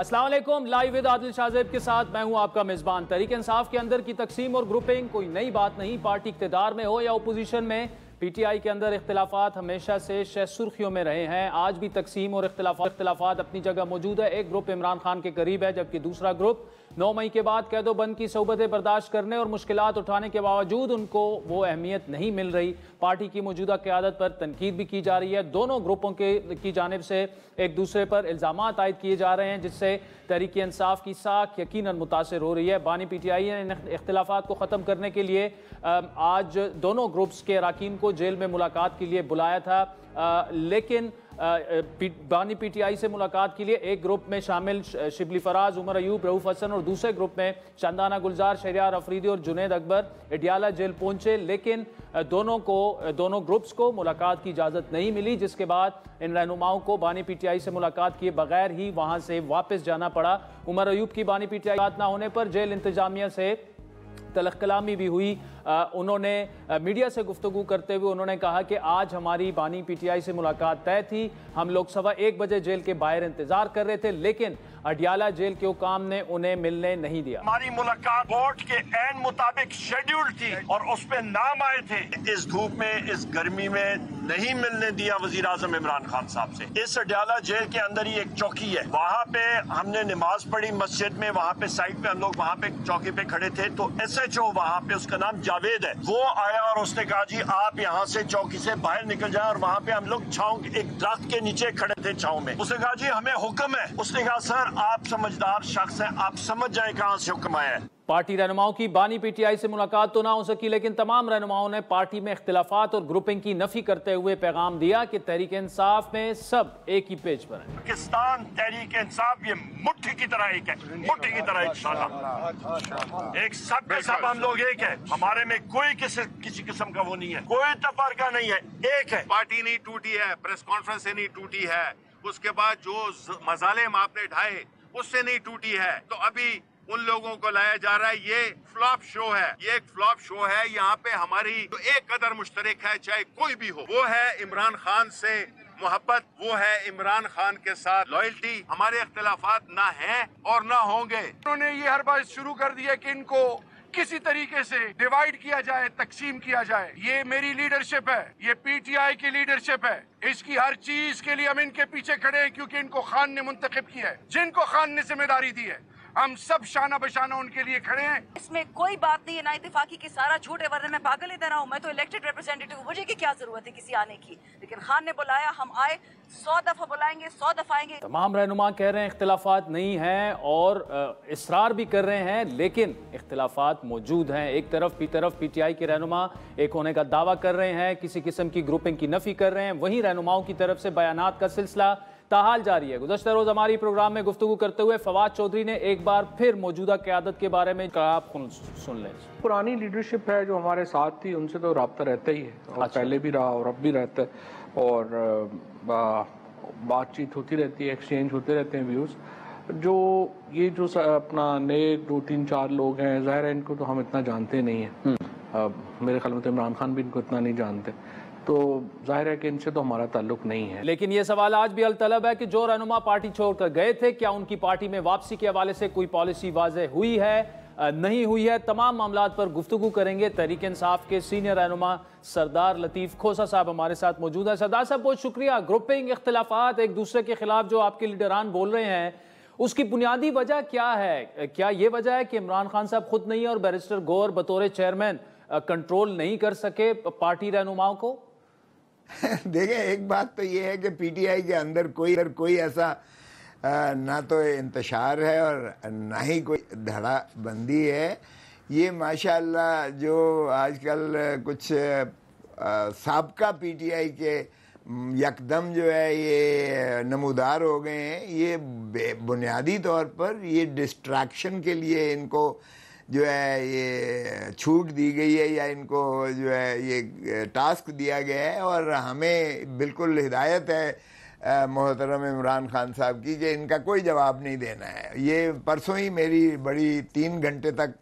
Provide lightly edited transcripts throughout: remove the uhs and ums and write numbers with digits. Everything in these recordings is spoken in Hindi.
अस्सलाम वालेकुम। लाइव विद आदिल शाहजेब के साथ मैं हूं आपका मेज़बान। तहरीक इंसाफ के अंदर की तकसीम और ग्रुपिंग कोई नई बात नहीं। पार्टी इक़्तिदार में हो या ओपोजिशन में, पीटीआई के अंदर इख्तिलाफात हमेशा से शह सुर्खियों में रहे हैं। आज भी तकसीम और इख्तिलाफात अपनी जगह मौजूद है। एक ग्रुप इमरान खान के करीब है, जबकि दूसरा ग्रुप 9 मई के बाद कैदोबंद की सोबतें बर्दाश्त करने और मुश्किलात उठाने के बावजूद उनको वो अहमियत नहीं मिल रही। पार्टी की मौजूदा क़यादत पर तनकीद भी की जा रही है। दोनों ग्रुपों की जानिब से एक दूसरे पर इल्ज़ामात आयद किए जा रहे हैं, जिससे तहरीक इंसाफ की साख यकीनन मुतासिर हो रही है। बानी पीटीआई ने इन इख्तिलाफात को ख़त्म करने के लिए आज दोनों ग्रुप्स के अरकान को जेल में मुलाकात के लिए बुलाया था, लेकिन बानी पीटीआई से मुलाकात के लिए एक ग्रुप में शामिल शिबली फराज, उमर अयूब, रऊफ हसन और दूसरे ग्रुप में चंदाना गुलजार, शहरियार अफरीदी और जुनैद अकबर एडियाला जेल पहुंचे, लेकिन दोनों ग्रुप्स को मुलाकात की इजाज़त नहीं मिली, जिसके बाद इन रहनुमाओं को बानी पीटीआई से मुलाकात किए बगैर ही वहां से वापस जाना पड़ा। उमर अयूब की बानी पीटीआई बात ना होने पर जेल इंतजामिया से तलख कलामी भी हुई। उन्होंने मीडिया से गुफ्तगू करते हुए उन्होंने कहा कि आज हमारी बानी पीटीआई से मुलाकात तय थी, हम लोग 1:15 बजे जेल के बाहर इंतजार कर रहे थे, लेकिन अडियाला जेल के हुकाम ने उन्हें मिलने नहीं दिया। हमारी मुलाकात कोर्ट के ऐन मुताबिक शेड्यूल थी और उस पे नाम आए थे। इस धूप में, इस गर्मी में नहीं मिलने दिया वजीर आजम इमरान खान साहब से। इस अडियाला जेल के अंदर ही एक चौकी है, वहाँ पे हमने नमाज पढ़ी मस्जिद में, वहाँ पे साइड पे हम लोग वहाँ पे चौकी पे खड़े थे, तो SHO वहाँ पे, उसका नाम जावेद है, वो आया और उसने कहा जी आप यहाँ से चौकी से बाहर निकल जाए। और वहाँ पे हम लोग छांव, एक दरख्त के नीचे खड़े थे छांव में। उसने कहा जी हमें हुक्म है। उसने कहा सर आप समझदार शख्स हैं, आप समझ जाए कहाँ से हुक्म आया है। पार्टी रहनुमाओं की बानी पीटीआई से मुलाकात तो ना हो सकी, लेकिन तमाम रहनुमाओं ने पार्टी में इख्तिलाफात और ग्रुपिंग की नफी करते हुए पैगाम दिया कि तहरीक इंसाफ में सब एक ही पेज पर है। पाकिस्तान तहरीक इंसाफ ये मुट्ठी की तरह एक है, मुट्ठी की तरह इंशाल्लाह एक सब के सब हम लोग एक है। हमारे में कोई किसी किस्म का वो नहीं है, कोई तफरका नहीं है, एक है। पार्टी नहीं टूटी है, प्रेस कॉन्फ्रेंस से नहीं टूटी है, उसके बाद जो मजालिम आपने ढाए उससे नहीं टूटी है। तो अभी उन लोगों को लाया जा रहा है, ये फ्लॉप शो है, ये एक फ्लॉप शो है। यहाँ पे हमारी तो एक कदर मुश्तरक है, चाहे कोई भी हो, वो है इमरान खान से मोहब्बत, वो है इमरान खान के साथ लॉयल्टी। हमारे इख्तिलाफात ना हैं और ना होंगे। उन्होंने ये हर बार शुरू कर दिया कि इनको किसी तरीके से डिवाइड किया जाए, तकसीम किया जाए। ये मेरी लीडरशिप है, ये पीटीआई की लीडरशिप है। इसकी हर चीज के लिए हम इनके पीछे खड़े हैं, क्योंकि इनको खान ने मुंतखब किया है, जिनको खान ने जिम्मेदारी दी है, हम सब शाना बशाना उनके लिए खड़े हैं। इसमें कोई बात नहीं है ना इत्तेफाकी की, सारा झूठ है, वरना मैं पागल ही तरह हूँ। मैं तो इलेक्टेड रिप्रेजेंटेटिव हूँ, मुझे की क्या जरूरत है किसी आने की। लेकिन खान ने बुलाया, हम आए, 100 दफा बुलाएंगे, 100 दफा आएंगे। तमाम रहनुमा कह रहे हैं इख्तिलाफात नहीं हैं और इसरार भी कर रहे हैं, लेकिन इख्तिलाफात मौजूद हैं। एक तरफ पीटीआई के रहनुमा एक होने का दावा कर रहे हैं, किसी किस्म की ग्रुपिंग की नफी कर रहे हैं, वहीं रहनुमाओं की तरफ से बयानात का सिलसिला ताहाल जारी है। गुज़श्ता रोज़ हमारी प्रोग्राम में गुफ्तगू करते हुए फवाद चौधरी ने एक बार फिर मौजूदा क़यादत के बारे में कहा, आप सुन लें। पुरानी लीडरशिप है जो हमारे साथ थी, उनसे तो रब्ता रहता ही है, और अच्छा। पहले भी रहा और अब भी रहता है, और बातचीत होती रहती है, एक्सचेंज होते रहते हैं व्यूज़। जो ये जो अपना नए 2-3-4 लोग हैं, ज़ाहिर है इनको तो हम इतना जानते नहीं हैं। मेरे ख्याल में तो इमरान खान भी इनको इतना नहीं जानते, तो जाहिर है कि इनसे तो हमारा ताल्लुक नहीं है। लेकिन ये सवाल आज भी अलतलब है कि जो रहनुमा पार्टी छोड़कर गए थे, क्या उनकी पार्टी में वापसी के हवाले से कोई पॉलिसी वाज़ेह हुई है, नहीं हुई है? तमाम मामलात पर गुफ्तगू करेंगे। तहरीक इंसाफ के सीनियर रहनुमा सरदार लतीफ़ खोसा साहब हमारे साथ मौजूद है। सरदार साहब बहुत शुक्रिया। ग्रुपिंग, इख्तिलाफात, एक दूसरे के खिलाफ जो आपके लीडरान बोल रहे हैं, उसकी बुनियादी वजह क्या है? क्या ये वजह है कि इमरान खान साहब खुद नहीं है और बैरिस्टर गौहर बतौर चेयरमैन कंट्रोल नहीं कर सके पार्टी रहनुमाओं को? देखें, एक बात तो ये है कि पीटीआई के अंदर कोई ऐसा ना तो इंतशार है और ना ही कोई धड़ाबंदी है। ये माशाअल्लाह जो आजकल कुछ साबका पीटीआई के यकदम जो है ये नमूदार हो गए हैं, ये बुनियादी तौर पर ये डिस्ट्रैक्शन के लिए इनको जो है ये छूट दी गई है, या इनको जो है ये टास्क दिया गया है। और हमें बिल्कुल हिदायत है मोहतरम इमरान खान साहब की कि इनका कोई जवाब नहीं देना है। ये परसों ही मेरी बड़ी 3 घंटे तक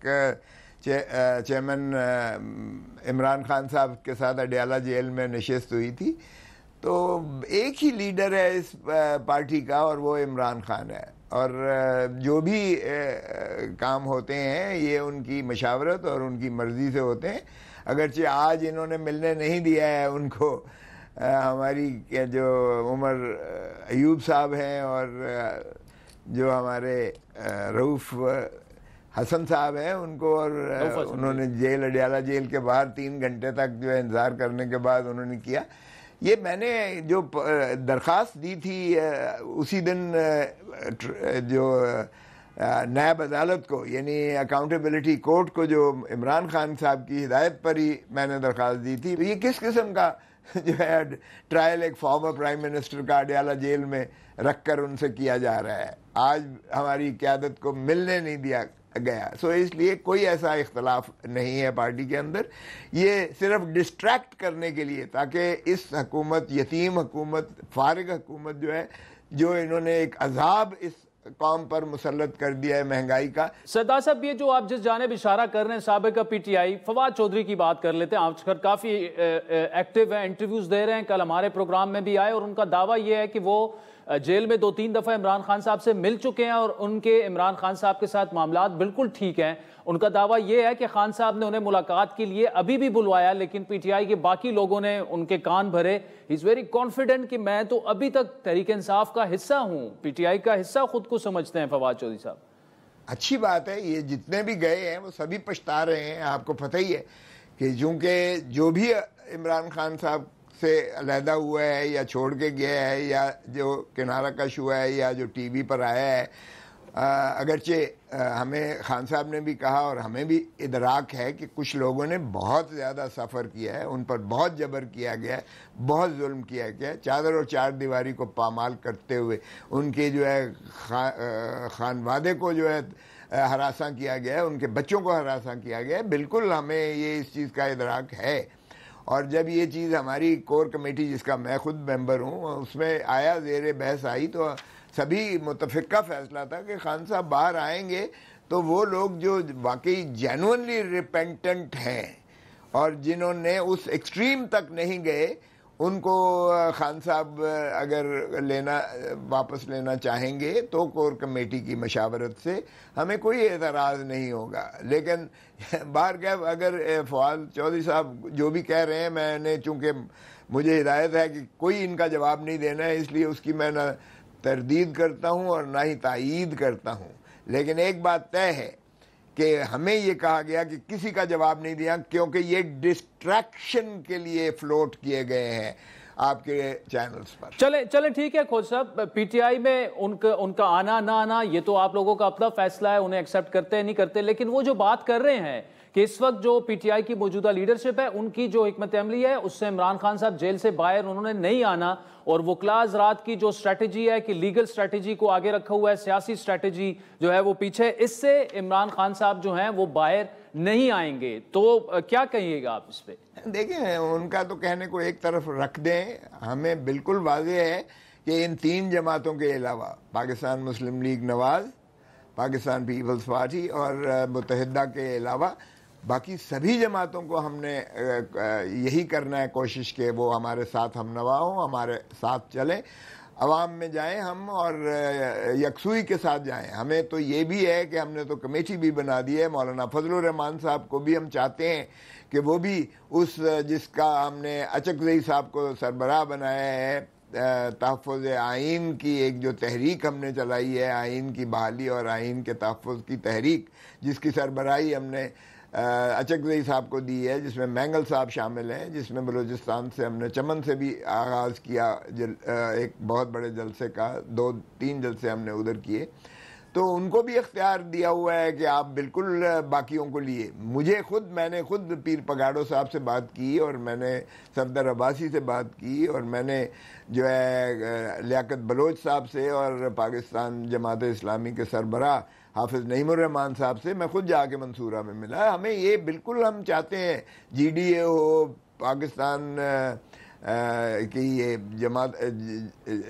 चेयरमैन इमरान खान साहब के साथ अडियाला जेल में नशिस्त हुई थी। तो एक ही लीडर है इस पार्टी का और वो इमरान खान है। और जो भी काम होते हैं ये उनकी मशावरत और उनकी मर्ज़ी से होते हैं। अगरचे आज इन्होंने मिलने नहीं दिया है उनको, हमारी जो उमर अयूब साहब हैं और जो हमारे रऊफ़ हसन साहब हैं उनको, और उन्होंने जेल अडयाला जेल के बाहर 3 घंटे तक जो है इंतज़ार करने के बाद उन्होंने किया। ये मैंने जो दरख्वास्त दी थी उसी दिन जो नायब अदालत को यानी अकाउंटेबिलिटी कोर्ट को जो इमरान खान साहब की हिदायत पर ही मैंने दरख्वास्त दी थी। ये किस किस्म का जो है ट्रायल एक फॉर्मर प्राइम मिनिस्टर का अडयाला जेल में रख कर उनसे किया जा रहा है। आज हमारी क़यादत को मिलने नहीं दिया गया। सो इसलिए कोई ऐसा इख्तलाफ नहीं है पार्टी के अंदर, ये सिर्फ डिस्ट्रैक्ट करने के लिए ताकि इस हुकूमत, यतीम हुकूमत, फारिग हुकूमत जो है, जो इन्होंने एक अजाब इस कौम पर मुसल्लत कर दिया है महंगाई का। सरदार साहब, ये जो आप जिस जानिब इशारा कर रहे हैं साबिका PTI फवाद चौधरी की बात कर लेते हैं। आजकल काफ़ी एक्टिव हैं, इंटरव्यूज़ दे रहे हैं, कल हमारे प्रोग्राम में भी आए और उनका दावा ये है कि वो जेल में 2-3 दफ़ा इमरान खान साहब से मिल चुके हैं और उनके इमरान खान साहब के साथ मामलात बिल्कुल ठीक हैं। उनका दावा यह है कि खान साहब ने उन्हें मुलाकात के लिए अभी भी बुलवाया, लेकिन PTI के बाकी लोगों ने उनके कान भरे। ही इज़ वेरी कॉन्फिडेंट कि मैं तो अभी तक तहरीक इंसाफ का हिस्सा हूँ, PTI का हिस्सा खुद को समझते हैं फवाद चौधरी साहब। अच्छी बात है, ये जितने भी गए हैं वो सभी पछता रहे हैं। आपको पता ही है कि चूँकि जो भी इमरान खान साहब से अलहदा हुआ है या छोड़ के गया है या जो किनारा कश हुआ है या जो TV पर आया है, अगरचे हमें खान साहब ने भी कहा और हमें भी इदराक है कि कुछ लोगों ने बहुत ज़्यादा सफ़र किया है, उन पर बहुत जबर किया गया है, बहुत जुल्म किया गया है। चादर और चार दीवारी को पामाल करते हुए उनके जो है खानवादे को जो है हरासा किया गया है, उनके बच्चों को हरासा किया गया है। बिल्कुल हमें ये इस चीज़ का इदराक है। और जब ये चीज़ हमारी कोर कमेटी जिसका मैं खुद मेंबर हूँ उसमें आया, ज़ेर बहस आई, तो सभी मुतफ़िक़ा फ़ैसला था कि खान साहब बाहर आएंगे तो वो लोग जो वाकई जेन्युइनली रिपेंटेंट हैं और जिन्होंने उस एक्सट्रीम तक नहीं गए, उनको खान साहब अगर वापस लेना चाहेंगे तो कोर कमेटी की मशावरत से हमें कोई एतराज़ नहीं होगा। लेकिन बाहर क्या, अगर फवाद चौधरी साहब जो भी कह रहे हैं, मैंने चूँकि मुझे हिदायत है कि कोई इनका जवाब नहीं देना है, इसलिए उसकी मैं ना तरदीद करता हूँ और ना ही तायीद करता हूँ। लेकिन एक बात तय है कि हमें ये कहा गया कि किसी का जवाब नहीं दिया क्योंकि ये डिस्ट्रैक्शन के लिए फ्लोट किए गए हैं आपके चैनल्स पर। चले ठीक है खोज साहब, PTI में उनका आना ना आना ये तो आप लोगों का अपना फैसला है, उन्हें एक्सेप्ट करते हैं नहीं करते। लेकिन वो जो बात कर रहे हैं कि इस वक्त जो PTI की मौजूदा लीडरशिप है उनकी जो हिकमत अमली है उससे इमरान खान साहब जेल से बाहर उन्होंने नहीं आना, और वकला हज़रात की जो स्ट्रैटेजी है कि लीगल स्ट्रैटेजी को आगे रखा हुआ है, सियासी स्ट्रैटेजी जो है वो पीछे, इससे इमरान खान साहब जो हैं वो बाहर नहीं आएंगे। तो क्या कहिएगा आप इस पे? देखिए, उनका तो कहने को एक तरफ रख दें, हमें बिल्कुल वाज़ेह है कि इन 3 जमातों के अलावा पाकिस्तान मुस्लिम लीग नवाज़, पाकिस्तान पीपल्स पार्टी और मुत्तहिदा के अलावा बाकी सभी जमातों को हमने यही करना है कोशिश के वो हमारे साथ हमनवा हों, हमारे साथ चलें, अवाम में जाएं हम और यकसुई के साथ जाएं। हमें तो ये भी है कि हमने तो कमेटी भी बना दी है, मौलाना फजलुर रहमान साहब को भी हम चाहते हैं कि वो भी उस जिसका हमने अचकज़ई साहब को सरबराह बनाया है, तहफ़्फ़ुज़ आइन की एक जो तहरीक हमने चलाई है, आइन की बहाली और आइन के तहफ़्फ़ुज़ की तहरीक, जिसकी सरबराही हमने अचकज़ई साहब को दी है, जिसमें मैंगल साहब शामिल हैं, जिसमें बलूचिस्तान से हमने चमन से भी आगाज़ किया, एक बहुत बड़े जलसे का, 2-3 जलसे हमने उधर किए, तो उनको भी इख्तियार दिया हुआ है कि आप बिल्कुल बाकियों को लिए। मैंने खुद पीर पगाड़ो साहब से बात की और मैंने सफदर अब्बासी से बात की और मैंने जो है लियाकत बलोच साहब से और पाकिस्तान जमात इस्लामी के सरबराह हाफिज़ नईमुर रहमान साहब से मैं खुद जाके मंसूरा में मिला। हमें ये बिल्कुल हम चाहते हैं GDA हो, पाकिस्तान की ये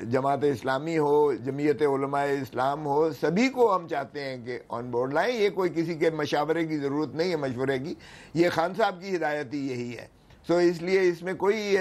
जमात इस्लामी हो, जमीयत उलमाए इस्लाम हो, सभी को हम चाहते हैं कि ऑन बोर्ड लाएं। ये कोई किसी के मशावरे की ज़रूरत नहीं है, मशवरे की, ये खान साहब की हिदायत ही यही है। सो इसलिए इसमें कोई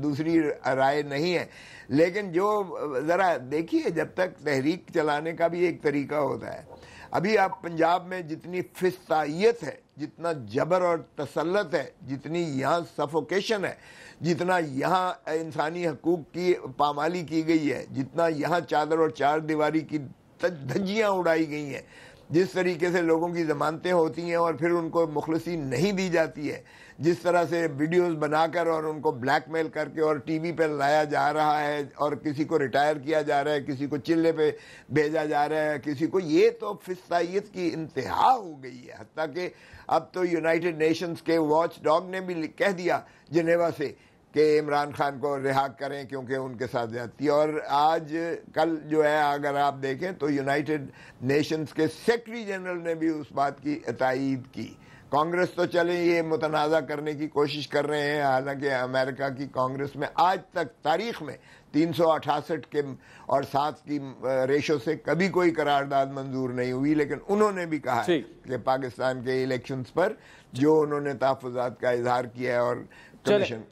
दूसरी राय नहीं है। लेकिन जो ज़रा देखिए, जब तक तहरीक चलाने का भी एक तरीका होता है। अभी आप पंजाब में जितनी फिस्तायत है, जितना जबर और तसल्लत है, जितनी यहाँ सफोकेशन है, जितना यहाँ इंसानी हकूक़ की पामाली की गई है, जितना यहाँ चादर और चार दीवारी की धज्जियाँ उड़ाई गई हैं, जिस तरीके से लोगों की ज़मानतें होती हैं और फिर उनको मुखलसी नहीं दी जाती है, जिस तरह से वीडियोस बनाकर और उनको ब्लैकमेल करके और टीवी पर लाया जा रहा है और किसी को रिटायर किया जा रहा है, किसी को चिल्ले पे भेजा जा रहा है, किसी को, ये तो फिस्तायत की इंतहा हो गई है। हत्ता कि अब तो यूनाइटेड नेशंस के वॉच डॉग ने भी कह दिया जिनेवा से कि इमरान खान को रिहा करें क्योंकि उनके साथ ज्यादती। और आज कल जो है, अगर आप देखें तो यूनाइटेड नेशंस के सेक्रेटरी जनरल ने भी उस बात की तायीद की। कांग्रेस तो चले ये मुतनाज़ा करने की कोशिश कर रहे हैं, हालांकि अमेरिका की कांग्रेस में आज तक तारीख में 368 के और 7 की रेशो से कभी कोई करारदाद मंजूर नहीं हुई, लेकिन उन्होंने भी कहा है कि पाकिस्तान के इलेक्शंस पर जो उन्होंने तहफ़्फ़ुज़ात का इजहार किया है। और कमीशन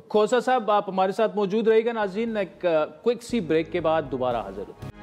खोसा साहब, आप हमारे साथ मौजूद रहेगा। नाज़रीन, एक क्विक सी ब्रेक के बाद दोबारा हाजिर होते हैं।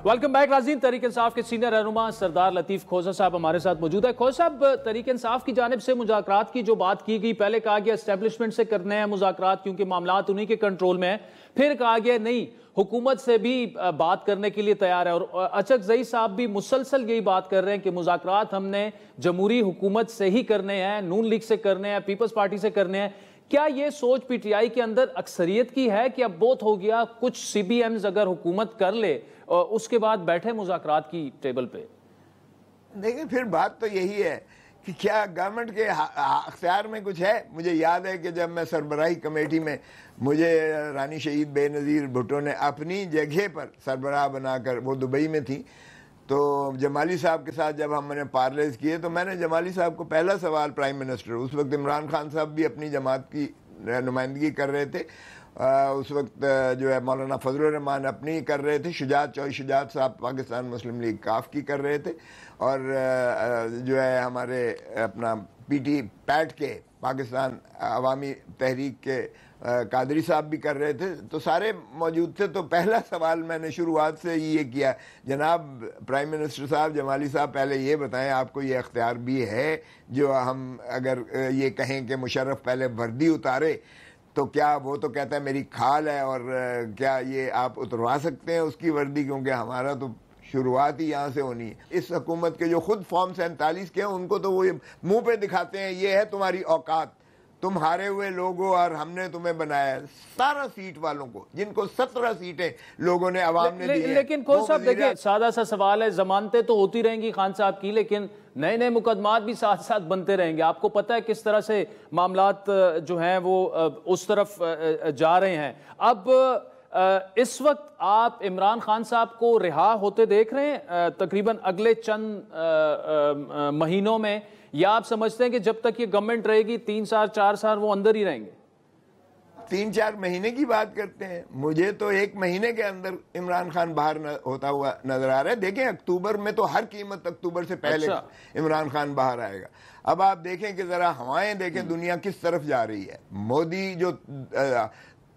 वेलकम बैक नाज़रीन। तहरीक इंसाफ के सीनियर रहनुमा सरदार लतीफ़ खोसा साहब हमारे साथ मौजूद है। खोसा साहब, तहरीक इंसाफ की जानिब से मुज़ाकरात की जो बात की गई, पहले कहा गया एस्टेब्लिशमेंट से करने हैं मुज़ाकरात क्योंकि मामलात उन्हीं के कंट्रोल में है, फिर कहा गया नहीं, हुकूमत से भी बात करने के लिए तैयार है। और अचकज़ई साहब भी मुसलसल यही बात कर रहे हैं कि मुज़ाकरात हमने जमहूरी हुकूमत से ही करने हैं, नून लीग से करने हैं, पीपल्स पार्टी से करने हैं। क्या ये सोच पीटीआई के अंदर अक्सरियत की है कि अब बहुत हो गया, कुछ सीबीएम्स अगर हुकूमत कर ले और उसके बाद बैठे मुज़ाकरात की टेबल पे? देखिए, फिर बात तो यही है कि क्या गवर्नमेंट के अख्तियार में कुछ है। मुझे याद है कि जब मैं सरबराही कमेटी में, मुझे रानी शहीद बेनज़ीर भुट्टो ने अपनी जगह पर सरबराह बनाकर, वो दुबई में थी, तो जमाली साहब के साथ जब हमने पार्लेज किए तो मैंने जमाली साहब को पहला सवाल, प्राइम मिनिस्टर, उस वक्त इमरान खान साहब भी अपनी जमात की नुमाइंदगी कर रहे थे, उस वक्त जो है मौलाना फजलुर रहमान अपनी कर रहे थे, शुजात साहब पाकिस्तान मुस्लिम लीग काफ की कर रहे थे, और जो है हमारे अपना पीटी पैट के पाकिस्तान अवामी तहरीक के कादरी साहब भी कर रहे थे, तो सारे मौजूद थे। तो पहला सवाल मैंने शुरुआत से ये किया, जनाब प्राइम मिनिस्टर साहब, जमाली साहब, पहले ये बताएं आपको ये अख्तियार भी है जो हम अगर ये कहें कि मुशर्रफ पहले वर्दी उतारे तो क्या वो तो कहता है मेरी खाल है, और क्या ये आप उतरवा सकते हैं उसकी वर्दी, क्योंकि हमारा तो शुरुआत ही यहाँ से होनी है। इस हुकूमत के जो खुद फॉर्म 47 के हैं उनको तो वो मुंह पे दिखाते हैं ये है तुम्हारी औकात, तुम हारे हुए लोग हो और हमने तुम्हें बनाया। 17 सीट वालों को, जिनको 17 सीटें लोगों ने आवाम ने दी। लेकिन खोसा साहब देखिए, सादा सा सवाल है, जमानतें तो होती रहेंगी खान साहब की, लेकिन नए नए मुकदमात भी साथ साथ बनते रहेंगे। आपको पता है किस तरह से मामलात जो हैं वो उस तरफ जा रहे हैं। अब इस वक्त आप इमरान खान साहब को रिहा होते देख रहे हैं तकरीबन अगले चंद महीनों में, या आप समझते हैं कि जब तक ये गवर्नमेंट रहेगी 3 साल 4 साल वो अंदर ही रहेंगे? 3-4 महीने की बात करते हैं, मुझे तो 1 महीने के अंदर इमरान खान बाहर होता हुआ नजर आ रहा है। देखें, अक्टूबर में तो हर कीमत अक्टूबर से पहले इमरान खान बाहर आएगा। अब आप देखें कि जरा हवाएं देखें दुनिया किस तरफ जा रही है। मोदी जो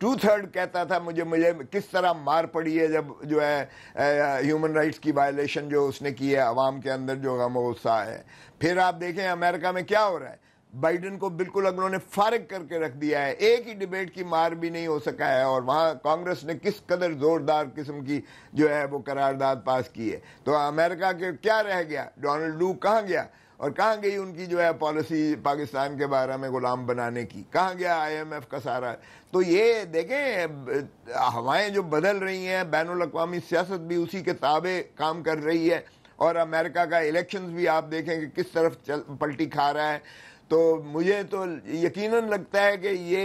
2/3 कहता था, मुझे किस तरह मार पड़ी है जब जो है ह्यूमन राइट्स की वायलेशन जो उसने की है, अवाम के अंदर जो गम गुस्सा है। फिर आप देखें अमेरिका में क्या हो रहा है, बाइडन को बिल्कुल उन्होंने फारिग करके रख दिया है, एक ही डिबेट की मार भी नहीं हो सका है, और वहाँ कांग्रेस ने किस कदर जोरदार किस्म की जो है वो करारदाद पास की है। तो अमेरिका के क्या रह गया, डोनाल्ड डू कहाँ गया, और कहाँ गई उनकी जो है पॉलिसी पाकिस्तान के बारे में गुलाम बनाने की, कहाँ गया IMF का सारा। तो ये देखें हवाएं जो बदल रही हैं, बैनुल अक़वामी सियासत भी उसी के ताबे काम कर रही है, और अमेरिका का इलेक्शंस भी आप देखें कि किस तरफ पलटी खा रहा है। तो मुझे तो यकीनन लगता है कि ये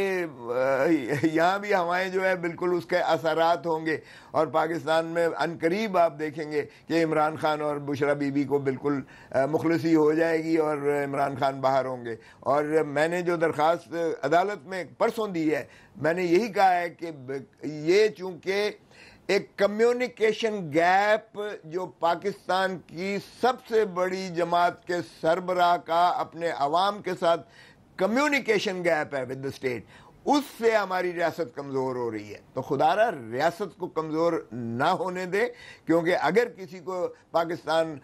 यहाँ भी हवाएं जो है बिल्कुल उसके असरात होंगे, और पाकिस्तान में अनकरीब आप देखेंगे कि इमरान खान और बुशरा बीबी को बिल्कुल मुखलसी हो जाएगी और इमरान खान बाहर होंगे। और मैंने जो दरख्वास्त अदालत में परसों दी है, मैंने यही कहा है कि ये चूँकि एक कम्युनिकेशन गैप जो पाकिस्तान की सबसे बड़ी जमात के सरबराह का अपने अवाम के साथ कम्युनिकेशन गैप है विद द स्टेट, उससे हमारी रियासत कमज़ोर हो रही है। तो खुदारा रियासत को कमज़ोर ना होने दे, क्योंकि अगर किसी को पाकिस्तान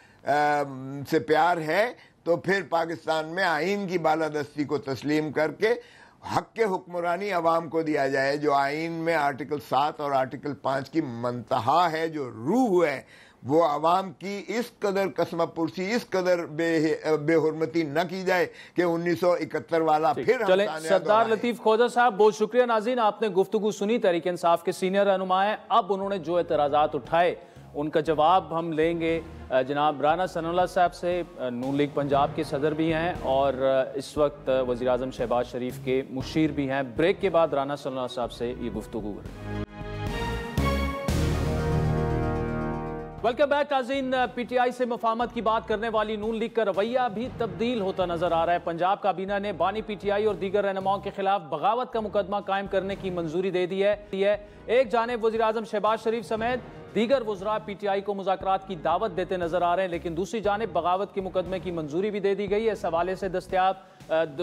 से प्यार है तो फिर पाकिस्तान में आइन की बालादस्ती को तस्लीम करके हक के हुक्मरानी अवाम को दिया जाए, जो आइन में आर्टिकल 7 और आर्टिकल 5 की मंतहा है, जो रूह है, वो अवाम की इस कदर कसम पुरसी, इस कदर बेहुरमती न की जाए कि 1971 वाला फिर चले। सरदार लतीफ़ खोजा साहब, बहुत शुक्रिया। नाज़रीन, आपने गुफ्तगू सुनी तहरीक इंसाफ के सीनियर रहनुमा हैं। अब उन्होंने जो एतराज़ात उठाए उनका जवाब हम लेंगे जनाब राना सनाउल्लाह साहब से। नून लीग पंजाब के सदर भी हैं और इस वक्त वज़ीर आज़म शहबाज शरीफ के मुशीर भी हैं। ब्रेक के बाद राना सनाउल्लाह साहब से ये गुफ्तगू करें। वेलकम बैक नाज़रीन। पीटीआई से मुफाहमत की बात करने वाली नून लीग का रवैया भी तब्दील होता नजर आ रहा है। पंजाब काबीना ने बानी पीटीआई और दीगर रहनुमाओं के खिलाफ बगावत का मुकदमा कायम करने की मंजूरी दे दी है। एक जानिब वज़ीर आज़म शहबाज शरीफ समेत दीगर वज़रा पीटीआई को मुज़ाकरात की दावत देते नजर आ रहे हैं, लेकिन दूसरी जानिब बगावत के मुकदमे की मंजूरी भी दे दी गई है। इस हवाले से दस्तयाब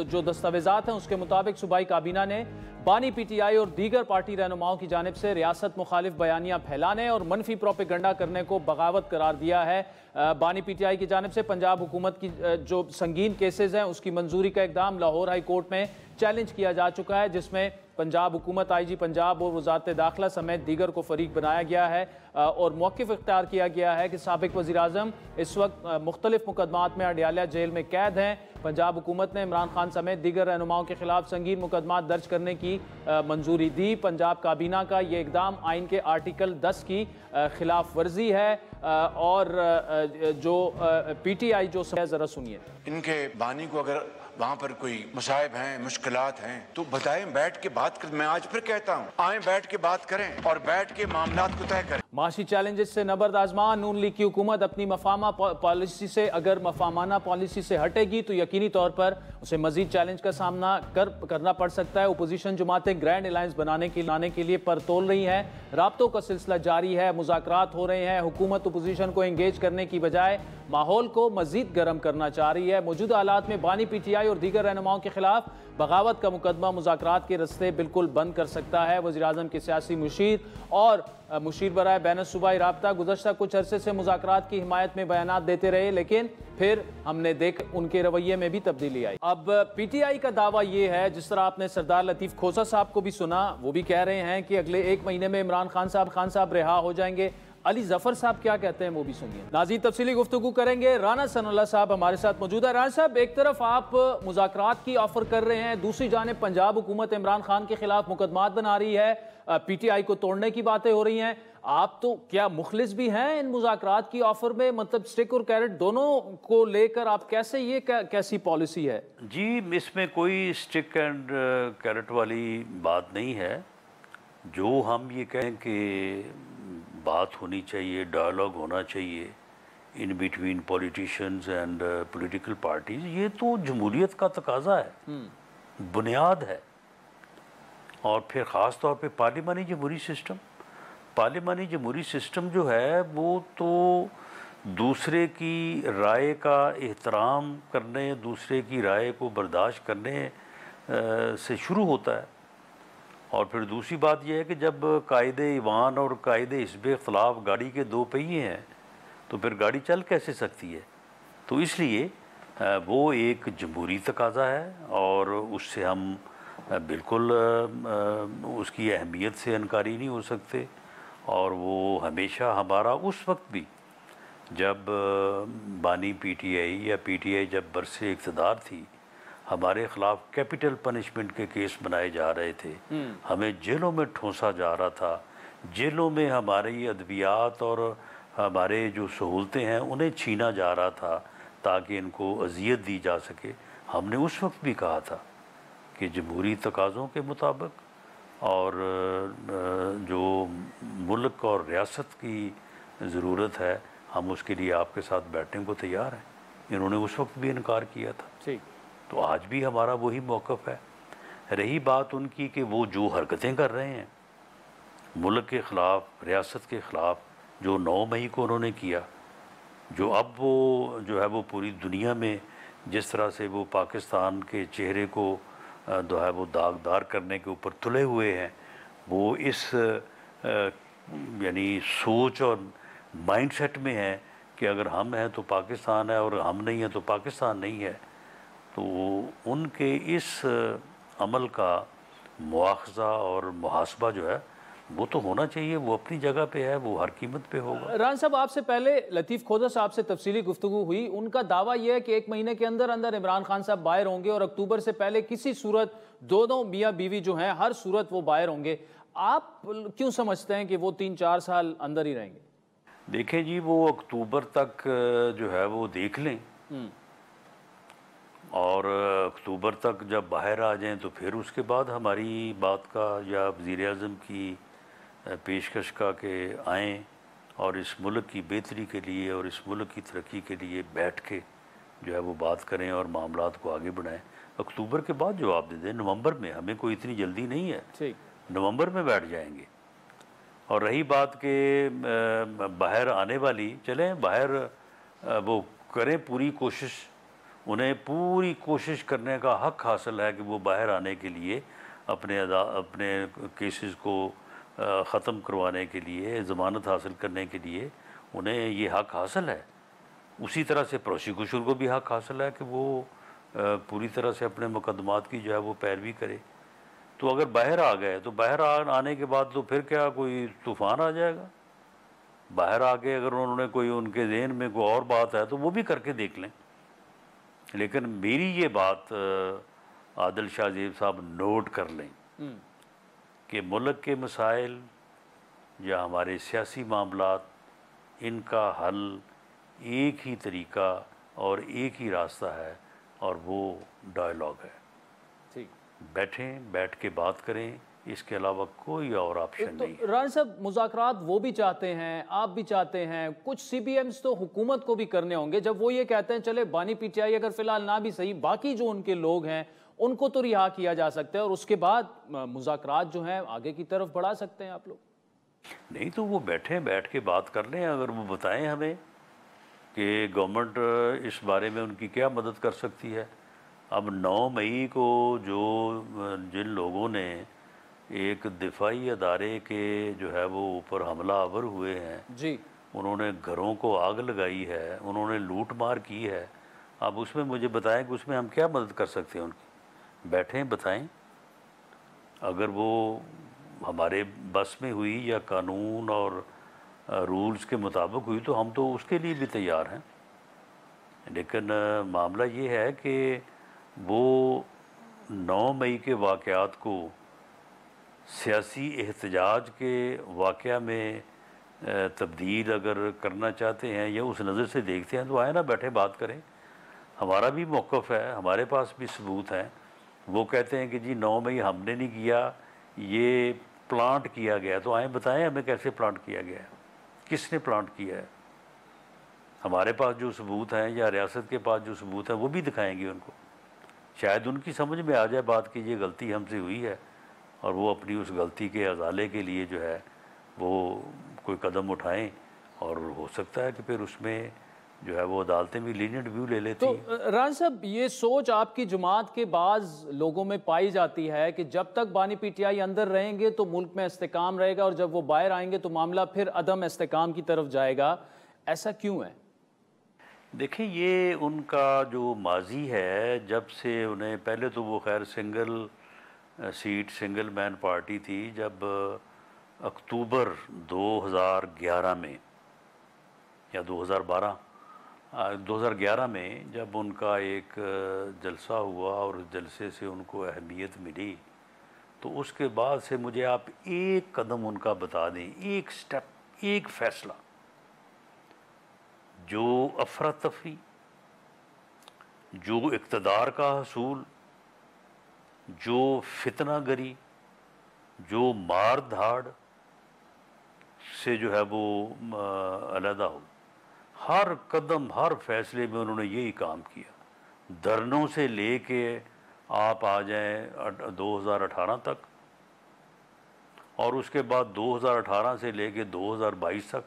जो दस्तावेज़ात हैं उसके मुताबिक सूबाई काबीना ने बानी पीटीआई और दीगर पार्टी रहनुमाओं की जानिब से रियासत मुखालिफ बयानियाँ फैलाने और मनफी प्रोपेगंडा करने को बगावत करार दिया है। बानी पीटीआई की जानिब से पंजाब हुकूमत की जो संगीन केसेस हैं उसकी मंजूरी का इकदाम लाहौर हाई कोर्ट में चैलेंज किया जा चुका है, जिसमें पंजाब हुकूमत, IG पंजाब और वज़ारत दाखिला समेत दीगर को फरीक बनाया गया है और मौक़िफ़ इख्तियार किया गया है कि साबिक़ वज़ीर आज़म इस वक्त मुख्तलिफ मुकदमात में अडयाला जेल में कैद हैं। पंजाब हुकूमत ने इमरान खान समेत दीगर रहनुमाओं के खिलाफ संगीन मुकदमात दर्ज करने की मंजूरी दी। पंजाब काबीना का ये इकदाम आइन के आर्टिकल 10 की खिलाफ वर्जी है और जो PTI जो ज़रा सुनिए। इनके बानी को अगर वहाँ पर कोई मसाइब हैं, मुश्किलात हैं तो बताएं, बैठ के बात कर। मैं आज फिर कहता हूँ, आए बैठ के बात करें और बैठ के मामलात को तय करें। माशी चैलेंजेस से नबर्द आजमा नून लीग की हुकूमत अपनी मफामा पॉलिसी से, अगर मफामाना पॉलिसी से हटेगी तो यकीनी तौर पर उसे मजीद चैलेंज का सामना करना पड़ सकता है। अपोजिशन जमातें ग्रैंड अलायंस बनाने के लिए पर तोल रही हैं। राब्तों का सिलसिला जारी है, मुज़ाकरात हो रहे हैं। हुकूमत अपोजिशन को एंगेज करने की बजाय माहौल को मजीद गर्म करना चाह रही है। मौजूदा हालात में बानी पीटीआई और दीगर रहनुमाओं के खिलाफ बगावत का मुकदमा मुज़ाकरात के रस्ते बिल्कुल बंद कर सकता है। वज़ीर आज़म के सियासी मुशीर और मुशीर बराए बैन सूबाई राब्ता गुज़श्ता कुछ अरसे से मुज़ाकरात की हिमायत में बयानात देते रहे, लेकिन फिर हमने देख उनके रवैये में भी तब्दीली आई। अब पीटीआई का दावा ये है, जिस तरह आपने सरदार लतीफ़ खोसा साहब को भी सुना, वो भी कह रहे हैं कि अगले 1 महीने में इमरान खान साहब रिहा हो जाएंगे। अली जफर साहब क्या कहते हैं वो भी सुनिए। नाज़रीन, तफसीली गुफ्तगू करेंगे। राना सनाउल्लाह साहब हमारे साथ मौजूद है। राना साहब, एक तरफ आप मुज़ाकरात की ऑफर कर रहे हैं, दूसरी जानिब पंजाब हुकूमत इमरान खान के खिलाफ मुकदमात बना रही है, पीटीआई को तोड़ने की बातें हो रही हैं। आप तो क्या मुखलिस भी हैं इन मुज़ाकरात की ऑफर में? मतलब स्टिक और कैरेट दोनों को लेकर आप कैसे, ये कैसी पॉलिसी है? जी, इसमें कोई स्टिक एंड कैरेट वाली बात नहीं है। जो हम ये कहें कि बात होनी चाहिए, डायलॉग होना चाहिए in between politicians and political parties, ये तो जमहूरियत का तकाजा है, बुनियाद है। और फिर ख़ास तौर पे पार्लिमानी जमहूरी सिस्टम जो है वो तो दूसरे की राय का एहतराम करने, दूसरे की राय को बर्दाश्त करने से शुरू होता है। और फिर दूसरी बात यह है कि जब कायदे ईवान और कायदे हिस्ब इख्तिलाफ गाड़ी के 2 पहिए हैं तो फिर गाड़ी चल कैसे सकती है? तो इसलिए वो एक जमहूरी तकाजा है और उससे हम बिल्कुल उसकी अहमियत से इनकारी नहीं हो सकते। और वो हमेशा हमारा उस वक्त भी जब बानी पीटीआई या पीटीआई जब बरसे इक़्तिदार थी, हमारे ख़िलाफ़ कैपिटल पनिशमेंट के केस बनाए जा रहे थे, हमें जेलों में ठूंसा जा रहा था, जेलों में हमारी अद्वियात और हमारे जो सहूलतें हैं उन्हें छीना जा रहा था ताकि इनको अजियत दी जा सके। हमने उस वक्त भी कहा था कि जमहूरी तकाज़ों के मुताबिक और जो मुल्क और रियासत की ज़रूरत है, हम उसके लिए आपके साथ बैठने को तैयार हैं। इन्होंने उस वक्त भी इनकार किया था। ठीक, तो आज भी हमारा वही मौक़िफ़ है। रही बात उनकी कि वो जो हरकतें कर रहे हैं मुल्क के ख़िलाफ़, रियासत के ख़िलाफ़ जो 9 मई को उन्होंने किया, जो अब वो जो है वो पूरी दुनिया में जिस तरह से वो पाकिस्तान के चेहरे को जो है वो दागदार करने के ऊपर तुले हुए हैं, वो इस यानी सोच और माइंडसेट में है कि अगर हम हैं तो पाकिस्तान है और हम नहीं हैं तो पाकिस्तान नहीं है। तो उनके इस अमल का मुआखज़ा और मुहासबा जो है वो तो होना चाहिए, वो अपनी जगह पे है, वो हर कीमत पे होगा। रान साहब, आपसे पहले लतीफ़ खोदा साहब से तफसीली गुफ्तगू हुई, उनका दावा यह है कि 1 महीने के अंदर अंदर इमरान खान साहब बाहर होंगे और अक्टूबर से पहले किसी सूरत दोनों मियाँ बीवी जो हैं हर सूरत वो बाहर होंगे। आप क्यों समझते हैं कि वो 3-4 साल अंदर ही रहेंगे? देखें जी, वो अक्टूबर तक जो है वो देख लें और अक्टूबर तक जब बाहर आ जाएं तो फिर उसके बाद हमारी बात का या वज़ीर-ए-आज़म की पेशकश का कि आएँ और इस मुल्क की बेहतरी के लिए और इस मुल्क की तरक्की के लिए बैठ के जो है वो बात करें और मामलात को आगे बढ़ाएं। अक्टूबर के बाद जवाब दे दें, नवंबर में, हमें कोई इतनी जल्दी नहीं है, ठीक, नवंबर में बैठ जाएंगे। और रही बात के बाहर आने वाली, चलें बाहर वो करें पूरी कोशिश, उन्हें पूरी कोशिश करने का हक़ हासिल है कि वो बाहर आने के लिए अपने केसेस को ख़त्म करवाने के लिए, ज़मानत हासिल करने के लिए उन्हें ये हक़ हासिल है। उसी तरह से प्रोसिक्यूशन को भी हक़ हासिल है कि वो पूरी तरह से अपने मुकदमात की जो है वो पैरवी करे। तो अगर बाहर आ गए तो बाहर आने के बाद तो फिर क्या कोई तूफ़ान आ जाएगा? बाहर आके अगर उन्होंने कोई, उनके ज़हन में कोई और बात है तो वो भी करके देख लें। लेकिन मेरी ये बात आदिल शाह ज़ेब साहब नोट कर लें कि मुल्क के मसाइल या हमारे सियासी मामलात, इनका हल एक ही तरीका और एक ही रास्ता है और वो डायलॉग है। ठीक, बैठें, बैठ के बात करें, इसके अलावा कोई और ऑप्शन नहीं। तो रान साहब, मुज़ाकरात वो भी चाहते हैं, आप भी चाहते हैं, कुछ CBMs तो हुकूमत को भी करने होंगे। जब वो ये कहते हैं चले बानी PTI अगर फ़िलहाल ना भी सही, बाकी जो उनके लोग हैं उनको तो रिहा किया जा सकता है और उसके बाद मुज़ाकरात जो हैं आगे की तरफ बढ़ा सकते हैं आप लोग। नहीं तो वो बैठें, बैठ के बात कर लें। अगर वो बताएं हमें कि गवर्नमेंट इस बारे में उनकी क्या मदद कर सकती है। अब 9 मई को जिन लोगों ने एक दिफाई अदारे के जो है वो ऊपर हमला आवर हुए हैं जी, उन्होंने घरों को आग लगाई है, उन्होंने लूट मार की है, अब उसमें मुझे बताएं कि उसमें हम क्या मदद कर सकते हैं उनकी। बैठें, बताएं। अगर वो हमारे बस में हुई या कानून और रूल्स के मुताबिक हुई तो हम तो उसके लिए भी तैयार हैं। लेकिन मामला ये है कि वो 9 मई के वाक़यात को सियासी एहतजाज के वाक़या में तब्दील अगर करना चाहते हैं या उस नज़र से देखते हैं तो आए ना, बैठे बात करें। हमारा भी मौक़िफ़ है, हमारे पास भी सबूत हैं। वो कहते हैं कि जी 9 मई हमने नहीं किया, ये प्लांट किया गया। तो आए बताएं हमें कैसे प्लांट किया गया है, किसने प्लांट किया है। हमारे पास जो सबूत हैं या रियासत के पास जो सबूत हैं वो भी दिखाएंगे उनको। शायद उनकी समझ में आ जाए बात कि ये गलती हमसे हुई है और वो अपनी उस गलती के अजाले के लिए जो है वो कोई कदम उठाएं और हो सकता है कि फिर उसमें जो है वो अदालतें भी लीनियंट व्यू ले लेती हैं। तो रान साहब, ये सोच आपकी जमात के बाज़ लोगों में पाई जाती है कि जब तक बानी PTI अंदर रहेंगे तो मुल्क में इस्तेकाम रहेगा और जब वो बाहर आएंगे तो मामला फिर अदम इस्तेकाम की तरफ जाएगा। ऐसा क्यों है? देखें, ये उनका जो माजी है, जब से उन्हें, पहले तो वो खैर single seat single man party थी। जब अक्टूबर 2011 में या 2011 में जब उनका एक जलसा हुआ और उस जलसे से उनको अहमियत मिली, तो उसके बाद से मुझे आप एक कदम उनका बता दें, एक स्टेप, एक फ़ैसला जो अफरा तफरी, जो इक़्तिदार का हसूल, जो फितना गरी, जो मार धाड़ से जो है वो अलहदा हो। हर कदम, हर फैसले में उन्होंने यही काम किया। धरनों से लेके आप आ जाएं 2018 तक, और उसके बाद 2018 से लेके 2022 तक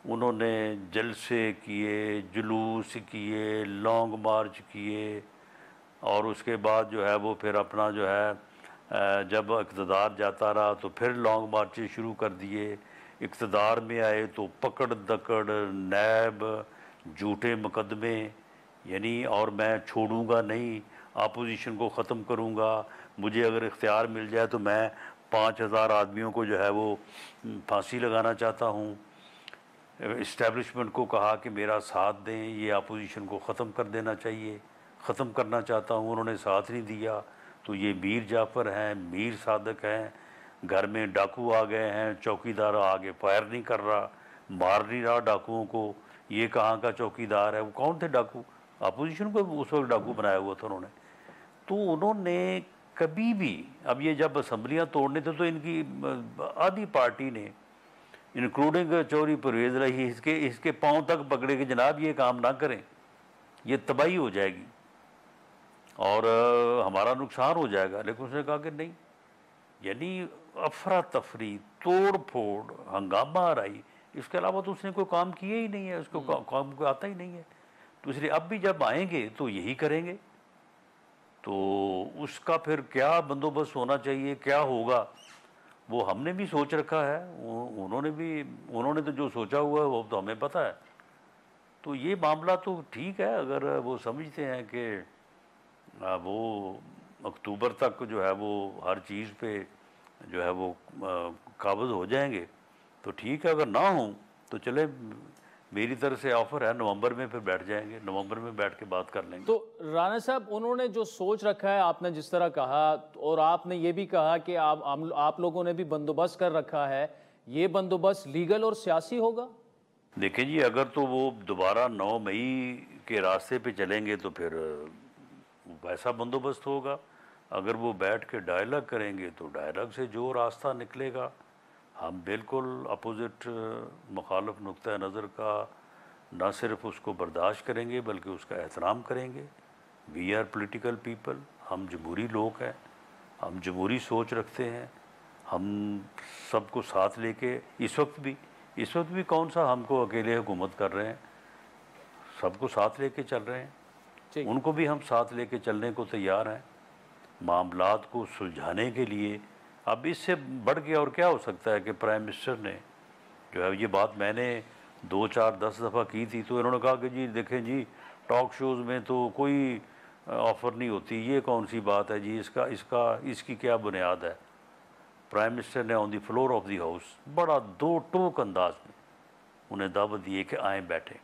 उन्होंने जलसे किए, जुलूस किए, लॉन्ग मार्च किए, और उसके बाद जो है वो फिर अपना जो है जब इक़्तिदार जाता रहा तो फिर लॉन्ग मार्चेस शुरू कर दिए। इक़्तिदार में आए तो पकड़ दकड़, नैब, झूठे मुकदमे, यानी और मैं छोड़ूंगा नहीं, अपोजिशन को ख़त्म करूंगा, मुझे अगर इख्तियार मिल जाए तो मैं 5000 आदमियों को जो है वो फांसी लगाना चाहता हूँ। इस्टेब्लिशमेंट को कहा कि मेरा साथ दें, ये अपोजिशन को ख़त्म कर देना चाहिए, ख़त्म करना चाहता हूँ, उन्होंने साथ नहीं दिया। तो ये मीर जाफ़र हैं, मीर सादक हैं, घर में डाकू आ गए हैं, चौकीदार आगे फायर नहीं कर रहा, मार नहीं रहा डाकुओं को, ये कहाँ का चौकीदार है? वो कौन थे डाकू? अपोजिशन को उस वक्त डाकू बनाया हुआ था उन्होंने। तो उन्होंने कभी भी, अब ये जब असम्बलियाँ तोड़ने थे तो इनकी आधी पार्टी ने, इंक्लूडिंग चौधरी परवेज़ रही, इसके पाँव तक पकड़े कि जनाब ये काम ना करें, ये तबाही हो जाएगी और हमारा नुकसान हो जाएगा। लेकिन उसने कहा कि नहीं, यानी अफरा तफरी, तोड़ फोड़, हंगामा आराई, इसके अलावा तो उसने कोई काम किया ही नहीं है, उसको काम को आता ही नहीं है। तो इसलिए अब भी जब आएंगे तो यही करेंगे। तो उसका फिर क्या बंदोबस्त होना चाहिए, क्या होगा, वो हमने भी सोच रखा है, उन्होंने तो जो सोचा हुआ है वो तो हमें पता है। तो ये मामला तो ठीक है, अगर वो समझते हैं कि वो अक्टूबर तक जो है वो हर चीज़ पे जो है वो काबिज हो जाएंगे तो ठीक है, अगर ना हो तो चले, मेरी तरफ से ऑफ़र है, नवंबर में फिर बैठ जाएंगे, नवंबर में बैठ के बात कर लेंगे। तो राणा साहब, उन्होंने जो सोच रखा है, आपने जिस तरह कहा, और आपने ये भी कहा कि आप लोगों ने भी बंदोबस्त कर रखा है, ये बंदोबस्त लीगल और सियासी होगा? देखिए जी, अगर तो वो दोबारा 9 मई के रास्ते पे चलेंगे तो फिर वैसा बंदोबस्त होगा। अगर वो बैठ के डायलॉग करेंगे तो डायलॉग से जो रास्ता निकलेगा, हम बिल्कुल अपोजिट मुखालिफ नुक्ता नज़र का न सिर्फ उसको बर्दाश्त करेंगे बल्कि उसका एहतराम करेंगे। वी आर पॉलिटिकल पीपल, हम जमहूरी लोग हैं, हम जमहूरी सोच रखते हैं, हम सबको साथ लेके इस वक्त भी कौन सा हमको अकेले हुकूमत कर रहे हैं, सबको साथ लेके चल रहे हैं, उनको भी हम साथ लेके चलने को तैयार हैं, मामलात को सुलझाने के लिए। अब इससे बढ़ के और क्या हो सकता है कि प्राइम मिनिस्टर ने जो है, ये बात मैंने 2, 4, 10 दफ़ा की थी, तो इन्होंने कहा कि जी देखें जी, टॉक शोज़ में तो कोई ऑफ़र नहीं होती, ये कौन सी बात है जी, इसकी क्या बुनियाद है। प्राइम मिनिस्टर ने on the floor of the house बड़ा दो टोक अंदाज में उन्हें दावत दी कि आएँ बैठें।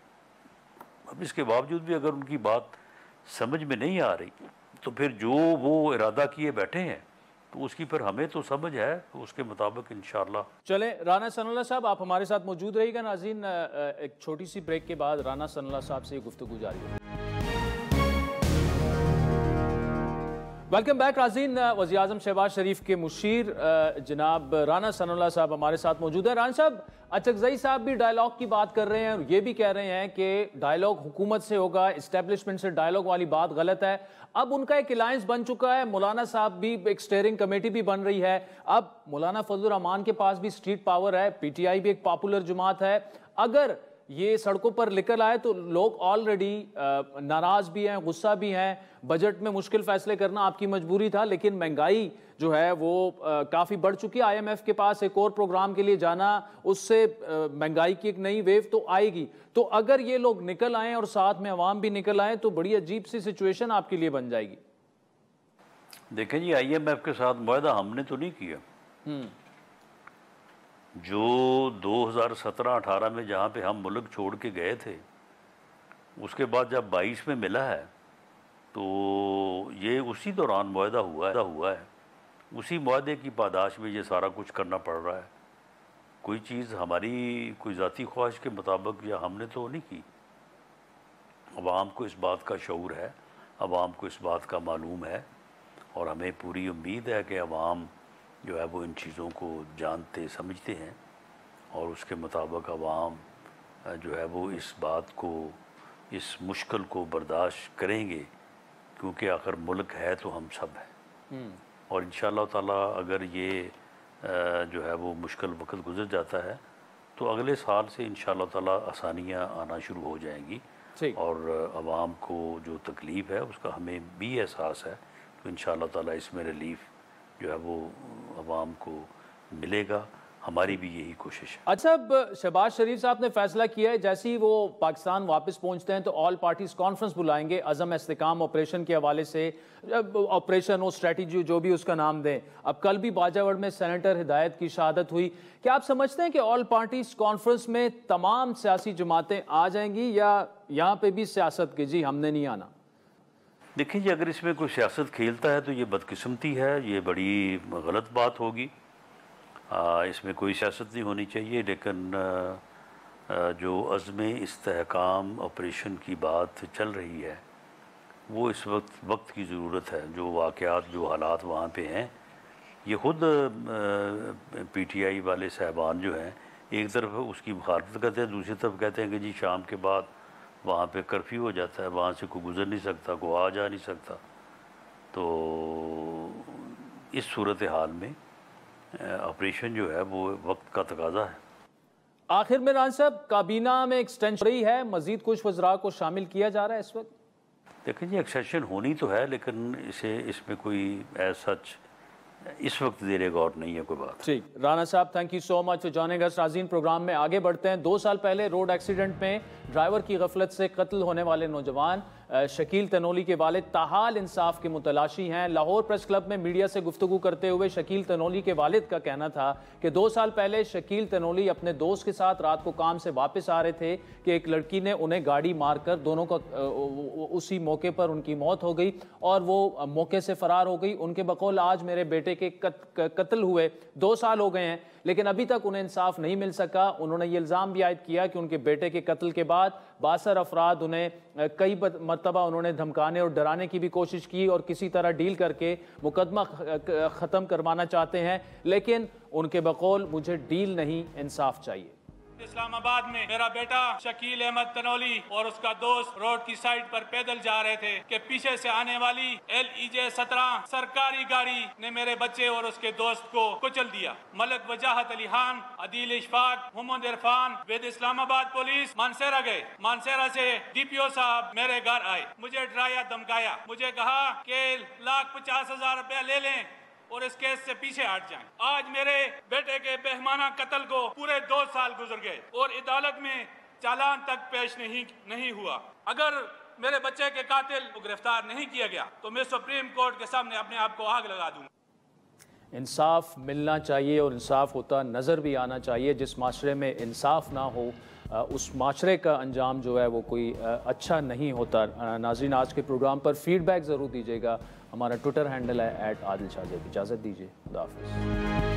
अब इसके बावजूद भी अगर उनकी बात समझ में नहीं आ रही तो फिर जो वो इरादा किए बैठे हैं तो उसकी फिर हमें तो समझ है, तो उसके मुताबिक इंशाअल्लाह। चले, राना सनाउल्लाह साहब आप हमारे साथ मौजूद रहिएगा। नाज़रीन, एक छोटी सी ब्रेक के बाद राना सनाउल्लाह साहब से गुफ्तगू जारी है। वेलकम बैक नाज़रीन। वज़ीर आज़म शहबाज शरीफ के मुशीर जनाब राना सनाउल्लाह साहब हमारे साथ मौजूद है। राना साहब, अचकज़ई साहब भी डायलॉग की बात कर रहे हैं और ये भी कह रहे हैं कि डायलॉग हुकूमत से होगा, इस्टेब्लिशमेंट से डायलॉग वाली बात गलत है। अब उनका एक अलायंस बन चुका है, मौलाना साहब भी, एक स्टीयरिंग कमेटी भी बन रही है, अब मौलाना फजलुर रहमान के पास भी स्ट्रीट पावर है, पीटीआई भी एक पॉपुलर जमात है। अगर ये सड़कों पर निकल आए तो लोग ऑलरेडी नाराज भी हैं, गुस्सा भी हैं। बजट में मुश्किल फैसले करना आपकी मजबूरी था, लेकिन महंगाई जो है वो काफ़ी बढ़ चुकी है। IMF के पास एक और प्रोग्राम के लिए जाना, उससे महंगाई की एक नई वेव तो आएगी। तो अगर ये लोग निकल आए और साथ में अवाम भी निकल आए तो बड़ी अजीब सी सिचुएशन आपके लिए बन जाएगी। देखें जी, IMF के साथ मुआहदा हमने तो नहीं किया। जो 2017-18 में जहाँ पे हम मुल्क छोड़ के गए थे, उसके बाद जब 22 में मिला है तो ये उसी दौरान मुआहदा हुआ है। उसी मुआहदे की पादाश में ये सारा कुछ करना पड़ रहा है। कोई चीज़ हमारी कोई ज़ाती ख्वाहिश के मुताबिक या हमने तो नहीं की। अवाम को इस बात का शऊर है, अवाम को इस बात का मालूम है और हमें पूरी उम्मीद है कि अवाम जो है वो इन चीज़ों को जानते समझते हैं और उसके मुताबिक अवाम जो है वो इस बात को, इस मुश्किल को बर्दाश्त करेंगे, क्योंकि आखिर मुल्क है तो हम सब हैं। और इंशाअल्लाह ताला अगर ये जो है वो मुश्किल वक्त गुजर जाता है, तो अगले साल से इंशाअल्लाह ताला आसानियाँ आना शुरू हो जाएंगी और आवाम को जो तकलीफ़ है उसका हमें भी एहसास है, तो इंशाअल्लाह ताला इसमें रिलीफ जो है वो आवाम को मिलेगा। हमारी भी यही कोशिश है। अच्छा, अब शहबाज शरीफ साहब ने फैसला किया है जैसे ही वो पाकिस्तान वापस पहुंचते हैं तो ऑल पार्टीज कॉन्फ्रेंस बुलाएंगे अज़म इस्तेकाम ऑपरेशन के हवाले से, ऑपरेशन हो स्ट्रेटजी जो भी उसका नाम दें। अब कल भी बाजावड़ में सेनेटर हिदायत की शहादत हुई। क्या आप समझते हैं कि ऑल पार्टीज कॉन्फ्रेंस में तमाम सियासी जमातें आ जाएंगी या यहाँ पे भी सियासत की जी हमने नहीं आना? देखिए जी, अगर इसमें कोई सियासत खेलता है तो ये बदकिस्मती है, ये बड़ी गलत बात होगी। इसमें कोई सियासत नहीं होनी चाहिए, लेकिन जो अज़्म इस्तेहकाम ऑपरेशन की बात चल रही है वो इस वक्त की ज़रूरत है। जो वाक़यात, जो हालात वहाँ पे हैं, ये ख़ुद PTI वाले साहबान जो हैं एक तरफ उसकी मुखालफत करते हैं, दूसरी तरफ कहते हैं कि जी शाम के बाद वहाँ पे कर्फ्यू हो जाता है, वहाँ से कोई गुज़र नहीं सकता, कोई आ जा नहीं सकता। तो इस सूरत हाल में ऑपरेशन जो है वो वक्त का तकाजा है। आखिर में रान साहब, काबीना में एक्सटेंशन रही है, मजीद कुछ वज़रा को शामिल किया जा रहा है इस वक्त? देखिए जी, एक्सटेंशन होनी तो है, लेकिन इसमें कोई एज सच इस वक्त देने गौर नहीं है कोई बात। ठीक, राना साहब thank you so much for joining us. नाज़रीन, प्रोग्राम में आगे बढ़ते हैं। 2 साल पहले रोड एक्सीडेंट में ड्राइवर की गफलत से कत्ल होने वाले नौजवान शकील तनोली के वालिद ताहाल इंसाफ के मुतलाशी हैं। लाहौर प्रेस क्लब में मीडिया से गुफ्तगू करते हुए शकील तनोली के वालिद का कहना था कि 2 साल पहले शकील तनोली अपने दोस्त के साथ रात को काम से वापस आ रहे थे कि एक लड़की ने उन्हें गाड़ी मारकर दोनों का उसी मौके पर उनकी मौत हो गई और वो मौके से फरार हो गई। उनके बकौल आज मेरे बेटे के कत्ल हुए 2 साल हो गए हैं, लेकिन अभी तक उन्हें इंसाफ नहीं मिल सका। उन्होंने ये इल्ज़ाम भी आयद किया कि उनके बेटे के कत्ल के बाद 62 अफराद उन्हें कई मरतबा उन्होंने धमकाने और डराने की भी कोशिश की और किसी तरह डील करके मुकदमा ख़त्म करवाना चाहते हैं, लेकिन उनके बकौल मुझे डील नहीं, इंसाफ चाहिए। इस्लामाबाद में मेरा बेटा शकील अहमद तनोली और उसका दोस्त रोड की साइड पर पैदल जा रहे थे कि पीछे से आने वाली LEJ 17 सरकारी गाड़ी ने मेरे बच्चे और उसके दोस्त को कुचल दिया। मलक वजाहत अली खान, अदील इशफाक, मोहम्मद इरफान वेद इस्लामाबाद पुलिस मानसेरा गए। मानसेरा से DPO साहब मेरे घर आए, मुझे डराया धमकाया, मुझे कहा कि 1,50,000 रुपया ले लें और इस केस से पीछे हट जाएं। आज मेरे बेटे के बेहमाना कत्ल को पूरे 2 साल गुजर गए और अदालत में चालान तक पेश नहीं हुआ। अगर मेरे बच्चे के कातिल को गिरफ्तार नहीं किया गया तो मैं सुप्रीम कोर्ट के सामने अपने आप को आग लगा दूंगा। इंसाफ मिलना चाहिए और इंसाफ होता नज़र भी आना चाहिए। जिस माशरे में इंसाफ ना हो उस माशरे का अंजाम जो है वो कोई अच्छा नहीं होता। नाज़रीन, आज के प्रोग्राम पर फीडबैक ज़रूर दीजिएगा। हमारा ट्विटर हैंडल है @आदिल शाहज़ेब। इजाज़त दीजिए, खुदा हाफ़िज़।